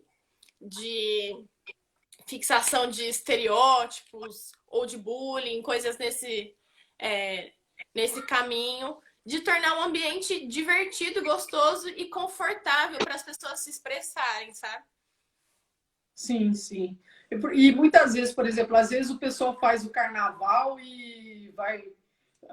fixação de estereótipos ou de bullying, coisas nesse caminho, de tornar um ambiente divertido, gostoso e confortável para as pessoas se expressarem, sabe? Sim, sim. E muitas vezes, por exemplo, às vezes o pessoal faz o carnaval e vai.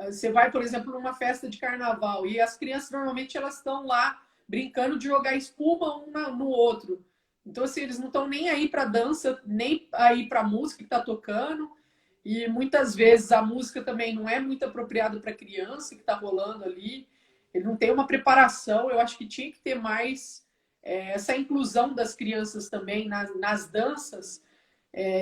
Você vai, por exemplo, numa festa de carnaval e as crianças normalmente elas estão lá brincando de jogar espuma um no outro. Então, assim, eles não estão nem aí para dança, nem aí para a música que está tocando. E muitas vezes a música também não é muito apropriada para a criança que está rolando ali. Ele não tem uma preparação. Eu acho que tinha que ter mais essa inclusão das crianças também nas danças,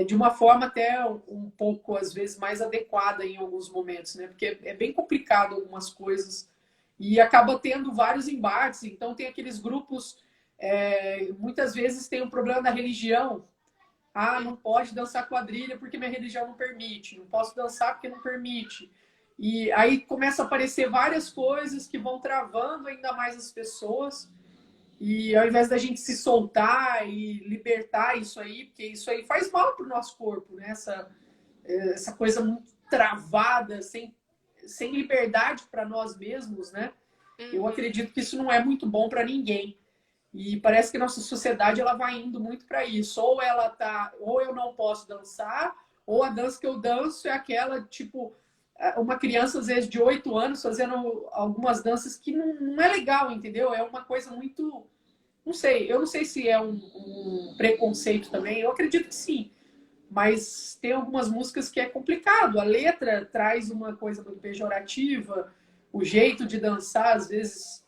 de uma forma até um pouco, às vezes, mais adequada em alguns momentos, né? Porque é bem complicado algumas coisas e acaba tendo vários embates. Então, tem aqueles grupos, muitas vezes tem um problema da religião. Ah, não pode dançar quadrilha porque minha religião não permite. Não posso dançar porque não permite. E aí começa a aparecer várias coisas que vão travando ainda mais as pessoas. E ao invés da gente se soltar e libertar isso aí, porque isso aí faz mal para o nosso corpo, né? Essa coisa muito travada, sem liberdade para nós mesmos, né? Eu acredito que isso não é muito bom para ninguém. E parece que a nossa sociedade ela vai indo muito para isso. Ou eu não posso dançar, ou a dança que eu danço é aquela, tipo, uma criança, às vezes, de 8 anos, fazendo algumas danças que não é legal, entendeu? É uma coisa muito. Não sei, eu não sei se é um preconceito também, eu acredito que sim. Mas tem algumas músicas que é complicado. A letra traz uma coisa muito pejorativa, o jeito de dançar, às vezes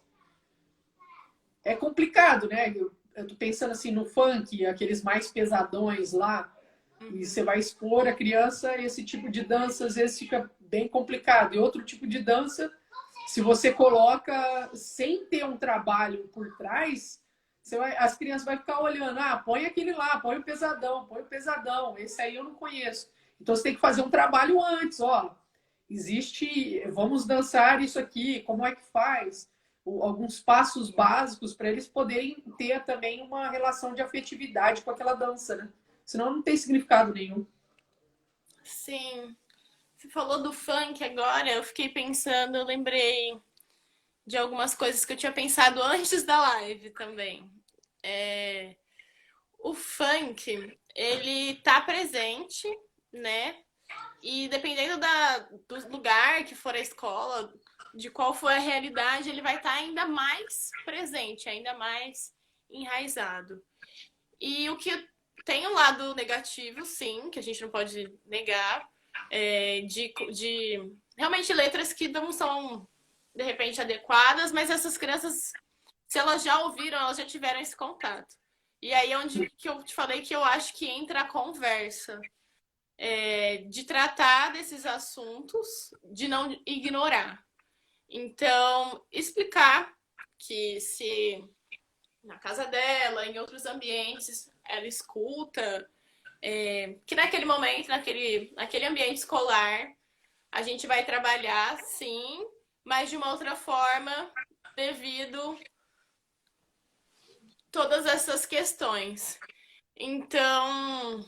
é complicado, né? Eu tô pensando assim no funk, aqueles mais pesadões lá, e você vai expor a criança, esse tipo de dança às vezes fica bem complicado. E outro tipo de dança, se você coloca sem ter um trabalho por trás, as crianças vão ficar olhando, põe aquele lá, põe o pesadão, esse aí eu não conheço. Então você tem que fazer um trabalho antes, ó. Vamos dançar isso aqui, como é que faz? Alguns passos básicos para eles poderem ter também uma relação de afetividade com aquela dança, né? Senão não tem significado nenhum. Sim. Você falou do funk agora, eu fiquei pensando, eu lembrei de algumas coisas que eu tinha pensado antes da live também. É, o funk, ele tá presente, né? E dependendo do lugar que for a escola, de qual for a realidade, ele vai estar ainda mais presente, ainda mais enraizado. E o que tem um lado negativo, sim, que a gente não pode negar, de realmente letras que não são, de repente, adequadas, mas essas crianças, se elas já ouviram, elas já tiveram esse contato. E aí é onde que eu te falei que eu acho que entra a conversa. De tratar desses assuntos, de não ignorar. Então, explicar que se na casa dela, em outros ambientes, ela escuta, que naquele momento, naquele ambiente escolar, a gente vai trabalhar, sim, mas de uma outra forma, devido todas essas questões. Então,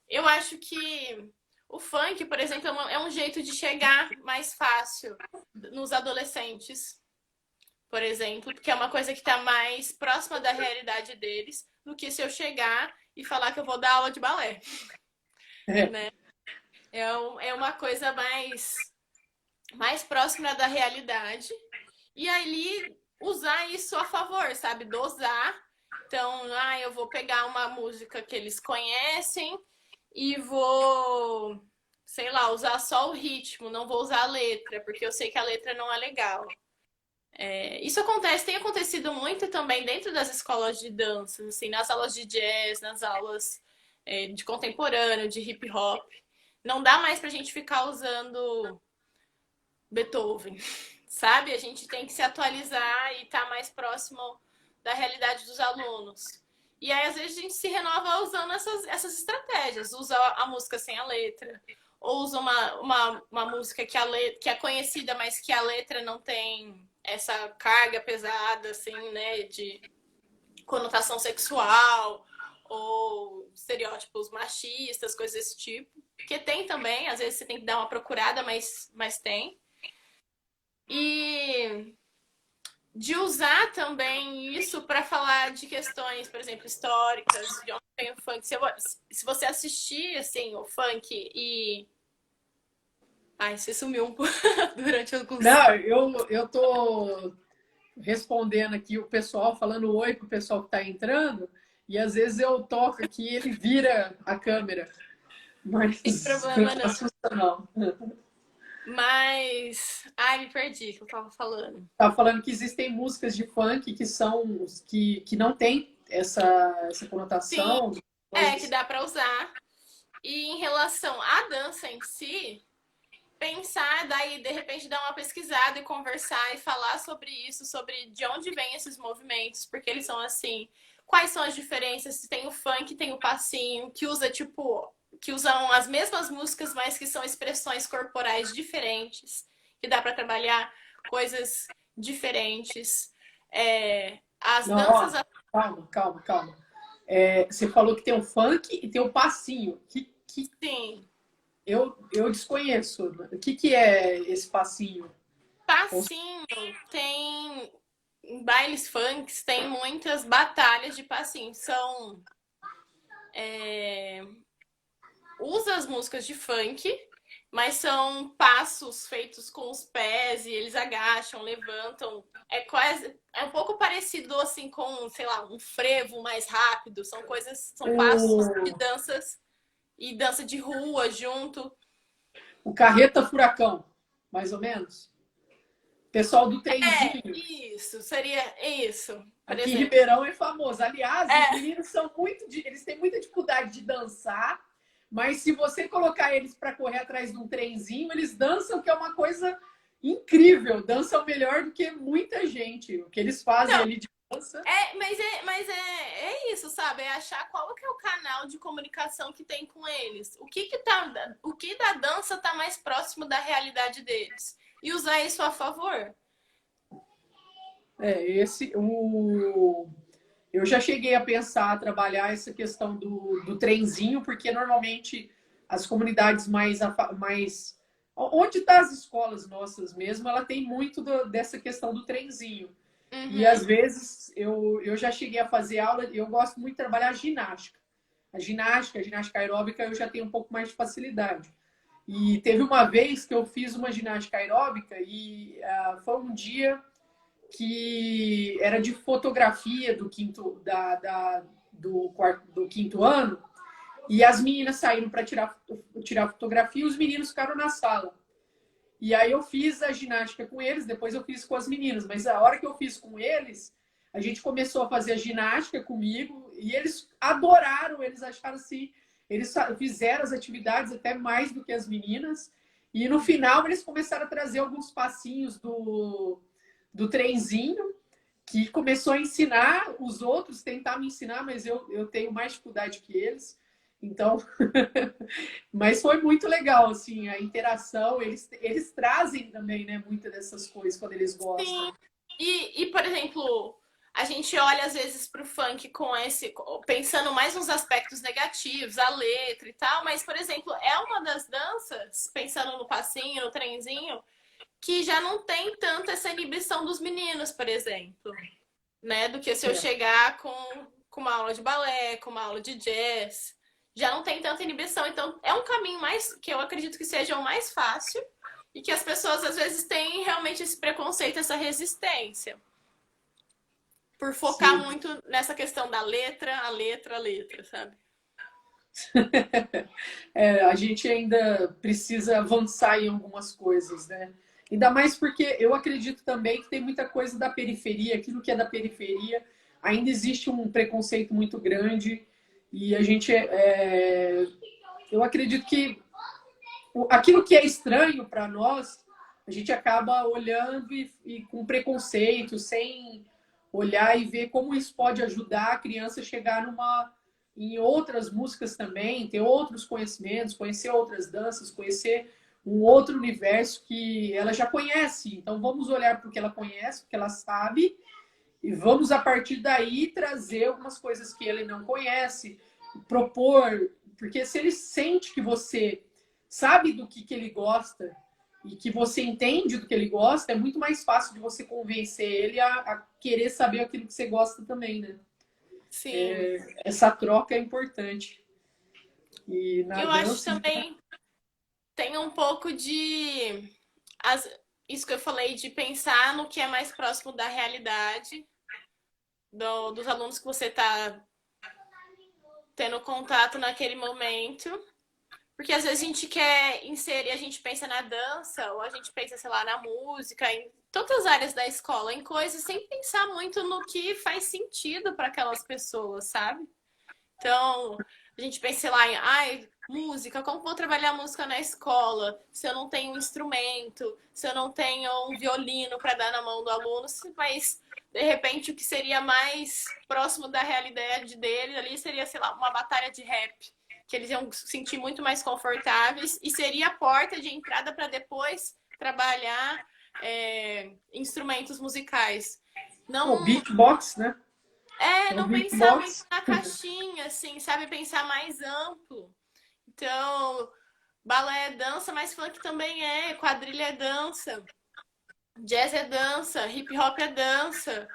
eu acho que o funk, por exemplo, é um jeito de chegar mais fácil nos adolescentes, por exemplo, porque é uma coisa que está mais próxima da realidade deles do que se eu chegar e falar que eu vou dar aula de balé. Né? É uma coisa mais próxima da realidade. E ali usar isso a favor, sabe? Dosar. Então, eu vou pegar uma música que eles conhecem e vou, sei lá, usar só o ritmo, não vou usar a letra, porque eu sei que a letra não é legal. Isso tem acontecido muito também dentro das escolas de dança, assim, nas aulas de jazz, nas aulas de contemporâneo, de hip hop. Não dá mais pra gente ficar usando Beethoven, sabe? A gente tem que se atualizar e estar mais próximo da realidade dos alunos. E aí, às vezes, a gente se renova usando essas estratégias. Usa a música sem a letra. Ou usa uma música que é conhecida, mas que a letra não tem essa carga pesada, assim, né? De conotação sexual. Ou estereótipos machistas, coisas desse tipo. Que tem também. Às vezes, você tem que dar uma procurada, mas tem. E de usar também isso para falar de questões, por exemplo, históricas, de onde vem o funk. Se você assistir, assim, o funk e... Ai, você sumiu um pouco durante alguns... Não, eu tô respondendo aqui o pessoal, falando oi pro pessoal que tá entrando, e às vezes eu toco aqui e ele vira a câmera. Mas Não tem problema, não. assusta, não. Mas... Ai, me perdi o que eu tava falando. Tava falando que existem músicas de funk que são que não tem essa Sim, conotação. que dá para usar. E em relação à dança em si, pensar, daí de repente dar uma pesquisada e conversar e falar sobre isso, sobre de onde vêm esses movimentos, porque eles são assim, quais são as diferenças, se tem o funk, tem o passinho, que usam as mesmas músicas, mas que são expressões corporais diferentes, que dá para trabalhar coisas diferentes. As Não, ó, danças. calma. Você falou que tem o funk e tem o passinho. Que Sim, eu desconheço. O que é esse passinho? passinho tem. Em bailes funks tem muitas batalhas de passinho. Usa as músicas de funk, mas são passos feitos com os pés e eles agacham, levantam. É um pouco parecido assim com, sei lá, um frevo mais rápido. São passos de danças e dança de rua junto. O Carreta Furacão, mais ou menos. Pessoal do trenzinho. Isso, seria isso. Aqui em Ribeirão é famoso. Aliás, os meninos eles têm muita dificuldade de dançar, mas se você colocar eles para correr atrás de um trenzinho, eles dançam, que é uma coisa incrível. Dançam melhor do que muita gente. O que eles fazem ali de dança. Mas é isso, sabe? É achar qual que é o canal de comunicação que tem com eles. O que da dança tá mais próximo da realidade deles. E usar isso a favor. Eu já cheguei a pensar, a trabalhar essa questão do trenzinho, porque normalmente as comunidades mais Onde está as escolas nossas mesmo, ela tem muito dessa questão do trenzinho. E Uhum. às vezes eu já cheguei a fazer aula, eu gosto muito de trabalhar ginástica. A ginástica aeróbica, eu já tenho um pouco mais de facilidade. E teve uma vez que eu fiz uma ginástica aeróbica e foi um dia que era de fotografia do quinto ano, e as meninas saíram para tirar fotografia e os meninos ficaram na sala. E aí eu fiz a ginástica com eles, depois eu fiz com as meninas. Mas a hora que eu fiz com eles, a gente começou a fazer a ginástica comigo e eles adoraram, eles acharam assim, eles fizeram as atividades até mais do que as meninas. E no final eles começaram a trazer alguns passinhos do trenzinho, que começou a ensinar os outros, tentar me ensinar, mas eu tenho mais dificuldade que eles. Então, mas foi muito legal, assim, a interação. Eles trazem também, né, muitas dessas coisas quando eles Sim. gostam. Por exemplo, a gente olha às vezes para o funk com pensando mais nos aspectos negativos, a letra e tal, mas, por exemplo, é uma das danças, pensando no passinho, no trenzinho, que já não tem tanto essa inibição dos meninos, por exemplo, né? Do que se eu É. chegar com uma aula de balé, com uma aula de jazz, já não tem tanta inibição. Então, é um caminho mais que eu acredito que seja o mais fácil e que as pessoas às vezes têm realmente esse preconceito, essa resistência. Por focar Sim. muito nessa questão da letra, a letra, a letra, sabe? A gente ainda precisa avançar em algumas coisas, né? Ainda mais porque eu acredito também que tem muita coisa da periferia, aquilo que é da periferia, ainda existe um preconceito muito grande e a gente, eu acredito que aquilo que é estranho para nós, a gente acaba olhando e com preconceito, sem olhar e ver como isso pode ajudar a criança a chegar em outras músicas também, ter outros conhecimentos, conhecer outras danças, conhecer um outro universo que ela já conhece. Então vamos olhar para o que ela conhece, o que ela sabe, e vamos a partir daí trazer algumas coisas que ele não conhece, propor, porque se ele sente que você sabe do que ele gosta e que você entende do que ele gosta, é muito mais fácil de você convencer ele a querer saber aquilo que você gosta também, né? Sim. Essa troca é importante. E na Eu acho dança, também tem um pouco as- isso que eu falei de pensar no que é mais próximo da realidade dos alunos que você está tendo contato naquele momento. Porque às vezes a gente quer inserir, a gente pensa na dança, ou a gente pensa, sei lá, na música, em todas as áreas da escola, em coisas sem pensar muito no que faz sentido para aquelas pessoas, sabe? Então, a gente pensa, sei lá, em ai, música, como vou trabalhar música na escola se eu não tenho um instrumento, se eu não tenho um violino para dar na mão do aluno, mas de repente o que seria mais próximo da realidade dele ali seria, sei lá, uma batalha de rap, que eles iam se sentir muito mais confortáveis e seria a porta de entrada para depois trabalhar instrumentos musicais. o Não, beatbox, né? O não pensar muito beatbox, na caixinha, assim, sabe? Pensar mais amplo. Então, balé é dança, mas funk também quadrilha é dança, jazz é dança, hip hop é dança,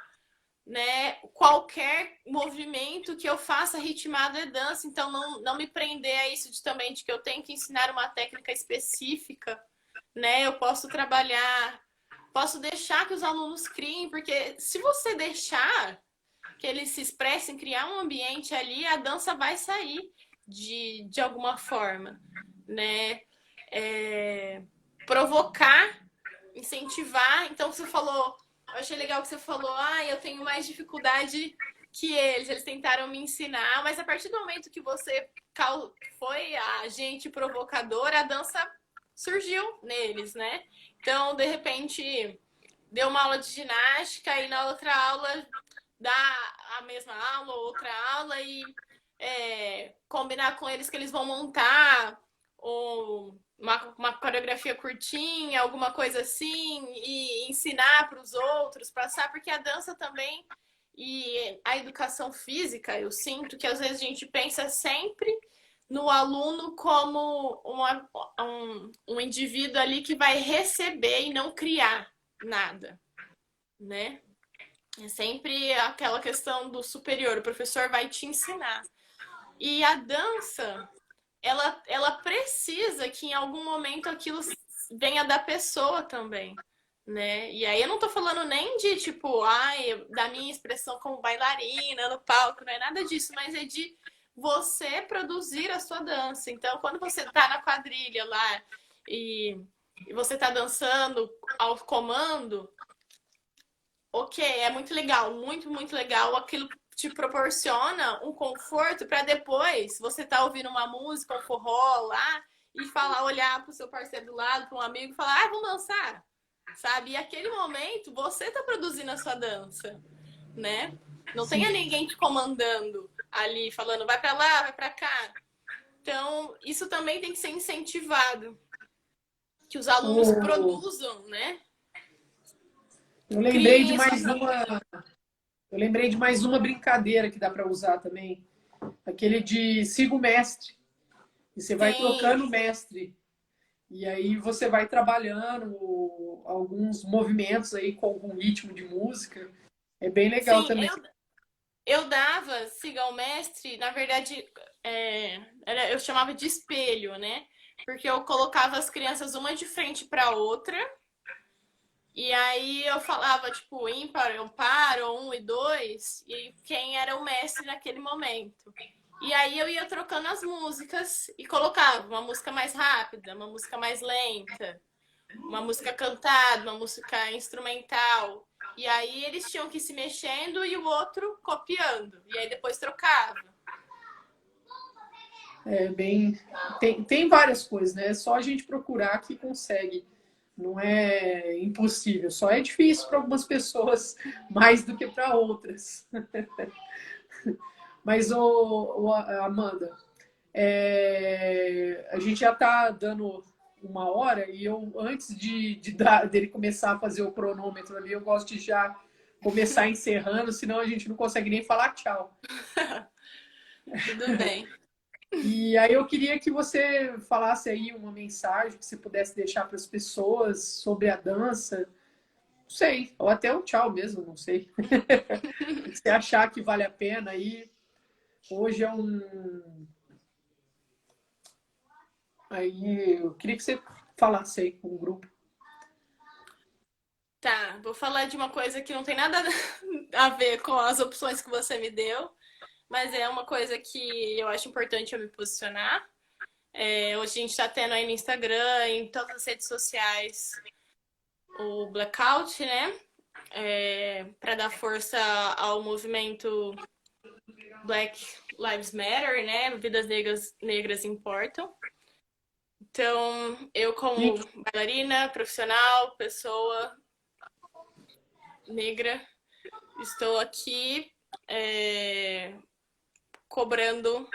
né? Qualquer movimento que eu faça ritmado é dança, então não me prender a isso também de que eu tenho que ensinar uma técnica específica, né? Eu posso trabalhar, posso deixar que os alunos criem, porque se você deixar que eles se expressem, criar um ambiente ali, a dança vai sair de alguma forma, né? Provocar, incentivar. Então, você falou, eu achei legal que você falou, eu tenho mais dificuldade que eles tentaram me ensinar, mas a partir do momento que você foi a agente provocadora, a dança surgiu neles, né? Então, de repente, deu uma aula de ginástica e na outra aula dar a mesma aula, outra aula e combinar com eles que eles vão montar uma coreografia curtinha, alguma coisa assim, e ensinar para os outros, passar, porque a dança também e a educação física, eu sinto que às vezes a gente pensa sempre no aluno como um indivíduo ali que vai receber e não criar nada, né? É sempre aquela questão do superior, o professor vai te ensinar. E a dança, ela precisa que em algum momento aquilo venha da pessoa também, né? E aí eu não tô falando nem de, tipo, ai, da minha expressão como bailarina no palco, não é nada disso, mas é de você produzir a sua dança. Então, quando você tá na quadrilha lá e você tá dançando ao comando, ok, é muito legal, muito, muito legal. Aquilo te proporciona um conforto para depois você tá ouvindo uma música, um forró lá e falar, olhar pro seu parceiro do lado, para um amigo e falar, ah, vamos dançar, sabe? E aquele momento você tá produzindo a sua dança, né? Não Sim. tenha ninguém te comandando ali, falando, vai para lá, vai para cá. Então, isso também tem que ser incentivado. Que os alunos produzam, né? Eu lembrei de mais uma. Eu lembrei de mais uma brincadeira que dá para usar também. Aquele de siga o mestre. E você vai trocando o mestre. E aí você vai trabalhando alguns movimentos aí com algum ritmo de música. É bem legal também. Eu dava siga o mestre, na verdade, eu chamava de espelho, né? Porque eu colocava as crianças uma de frente para outra. E aí eu falava, tipo, ímpar, ou par, ou 1 e 2, e quem era o mestre naquele momento. E aí eu ia trocando as músicas e colocava uma música mais rápida, uma música mais lenta, uma música cantada, uma música instrumental. E aí eles tinham que ir se mexendo e o outro copiando. E aí depois trocava. Tem várias coisas, né? É só a gente procurar que consegue. Não é impossível, só é difícil para algumas pessoas mais do que para outras. Mas, Amanda, a gente já está dando 1 hora e eu, antes dele começar a fazer o cronômetro ali, eu gosto de já começar encerrando, senão a gente não consegue nem falar tchau. Tudo bem. E aí eu queria que você falasse aí uma mensagem que você pudesse deixar para as pessoas sobre a dança, não sei, ou até um tchau mesmo, não sei. Se você achar que vale a pena aí, hoje é um... Aí eu queria que você falasse aí com o grupo. Tá, vou falar de uma coisa que não tem nada a ver com as opções que você me deu, mas é uma coisa que eu acho importante eu me posicionar. Hoje a gente está tendo aí no Instagram, em todas as redes sociais, o Blackout, né? Para dar força ao movimento Black Lives Matter, né? Vidas negras importam. Então, eu como bailarina, profissional, pessoa negra, estou aqui cobrando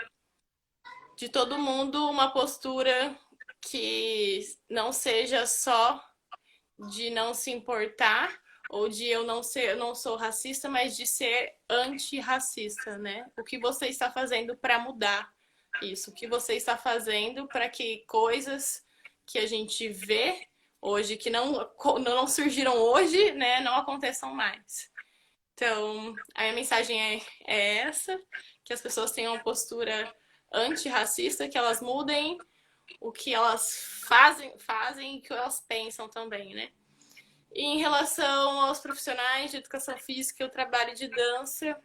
de todo mundo uma postura que não seja só de não se importar ou de eu não sou racista, mas de ser antirracista, né? O que você está fazendo para mudar isso? O que você está fazendo para que coisas que a gente vê hoje, que não surgiram hoje, né, não aconteçam mais. Então, a minha mensagem é essa, que as pessoas tenham uma postura antirracista, que elas mudem o que elas fazem e o que elas pensam também, né? E em relação aos profissionais de educação física e o trabalho de dança,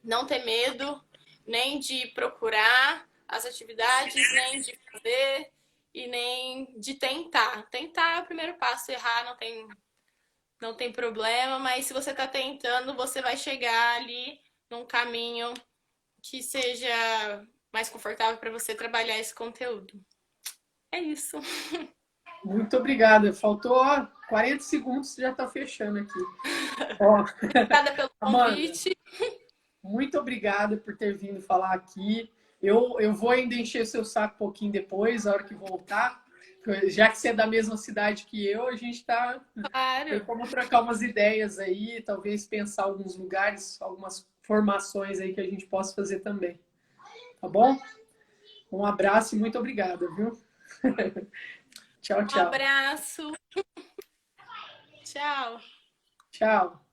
não ter medo nem de procurar as atividades, nem de fazer e nem de tentar. Tentar é o primeiro passo, errar não tem problema, mas se você está tentando, você vai chegar ali num caminho que seja mais confortável para você trabalhar esse conteúdo. É isso. Muito obrigada. Faltou 40 segundos, já está fechando aqui. Ó, Obrigada pelo convite. Amanda, muito obrigada por ter vindo falar aqui. Eu vou ainda encher seu saco um pouquinho depois, a hora que voltar. Já que você é da mesma cidade que eu, a gente está... Claro. Tem como trocar umas ideias aí, talvez pensar alguns lugares, algumas formações aí que a gente possa fazer também. Tá bom? Um abraço e muito obrigada, viu? Tchau, Um tchau. abraço. Tchau. Tchau.